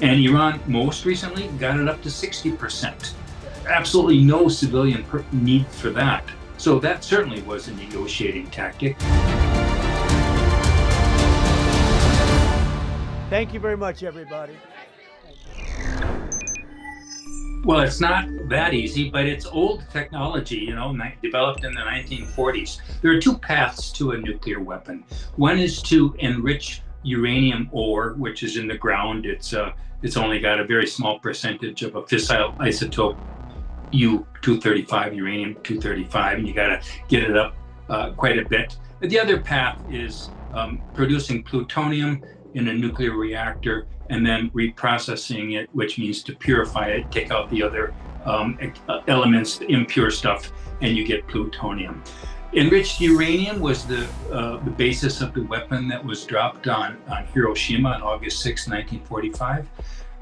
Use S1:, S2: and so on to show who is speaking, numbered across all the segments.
S1: And Iran most recently got it up to 60%. Absolutely no civilian need for that. So that certainly was a negotiating tactic.
S2: Thank you very much, everybody.
S1: Well, it's not that easy, but it's old technology, developed in the 1940s. There are two paths to a nuclear weapon. One is to enrich uranium ore, which is in the ground. It's only got a very small percentage of a fissile isotope, U-235, uranium-235, and you got to get it up quite a bit. The other path is producing plutonium in a nuclear reactor and then reprocessing it, which means to purify it, take out the other elements, the impure stuff, and you get plutonium. Enriched uranium was the basis of the weapon that was dropped on Hiroshima on August 6, 1945.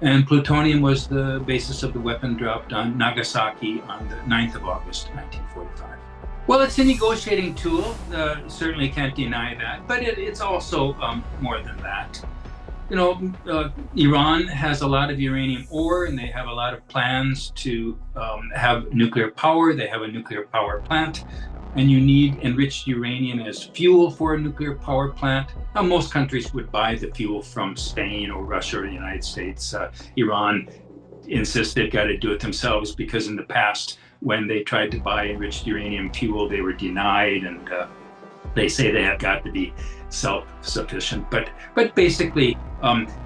S1: And plutonium was the basis of the weapon dropped on Nagasaki on the 9th of August, 1945. Well, it's a negotiating tool, certainly can't deny that, but it's also more than that. Iran has a lot of uranium ore and they have a lot of plans to have nuclear power. They have a nuclear power plant, and you need enriched uranium as fuel for a nuclear power plant. Now, most countries would buy the fuel from Spain or Russia or the United States. Iran insists they've got to do it themselves because in the past, when they tried to buy enriched uranium fuel, they were denied, and they say they have got to be self-sufficient. But basically,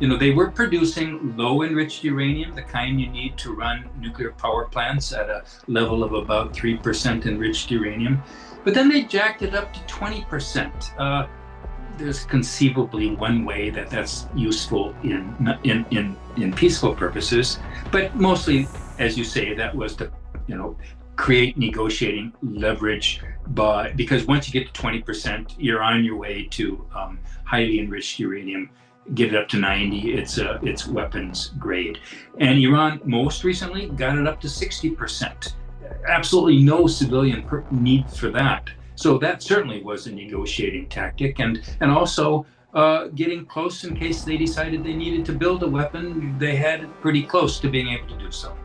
S1: they were producing low enriched uranium, the kind you need to run nuclear power plants at a level of about 3% enriched uranium. But then they jacked it up to 20%. There's conceivably one way that that's useful in peaceful purposes, but mostly, as you say, that was to create negotiating leverage, because once you get to 20%, you're on your way to highly enriched uranium. Get it up to 90, it's weapons grade. And Iran most recently got it up to 60%. Absolutely no civilian need for that. So that certainly was a negotiating tactic, and also getting close in case they decided they needed to build a weapon. They had it pretty close to being able to do so.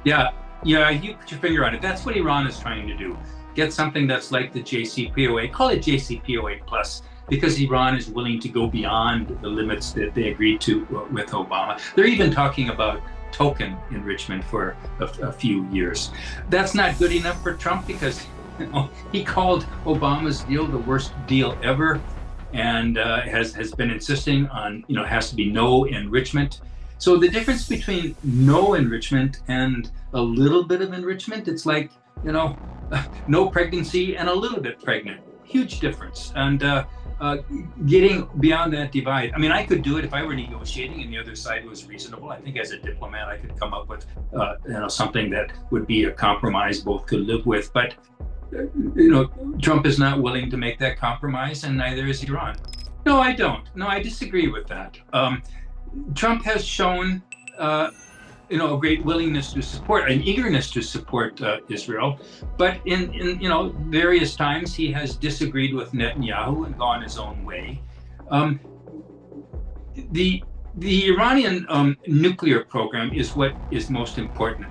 S1: Yeah, you put your finger on it. That's what Iran is trying to do. Get something that's like the JCPOA, call it JCPOA plus, because Iran is willing to go beyond the limits that they agreed to with Obama. They're even talking about token enrichment for a few years. That's not good enough for Trump because he called Obama's deal the worst deal ever, and has been insisting on, has to be no enrichment. So the difference between no enrichment and a little bit of enrichment, it's like, no pregnancy and a little bit pregnant. Huge difference. And getting beyond that divide, I could do it if I were negotiating and the other side was reasonable. I think as a diplomat, I could come up with something that would be a compromise both could live with. But Trump is not willing to make that compromise, and neither is Iran. No, I don't. No, I disagree with that. Trump has shown, a great willingness to support, an eagerness to support Israel, but in various times he has disagreed with Netanyahu and gone his own way. The Iranian nuclear program is what is most important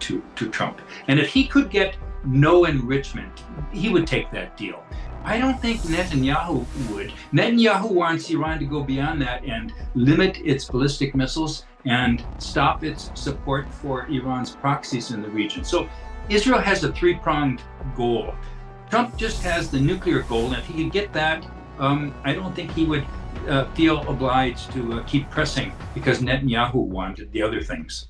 S1: to Trump, and if he could get no enrichment, he would take that deal. I don't think Netanyahu would. Netanyahu wants Iran to go beyond that and limit its ballistic missiles and stop its support for Iran's proxies in the region. So Israel has a three-pronged goal. Trump just has the nuclear goal, and if he could get that, I don't think he would feel obliged to keep pressing because Netanyahu wanted the other things.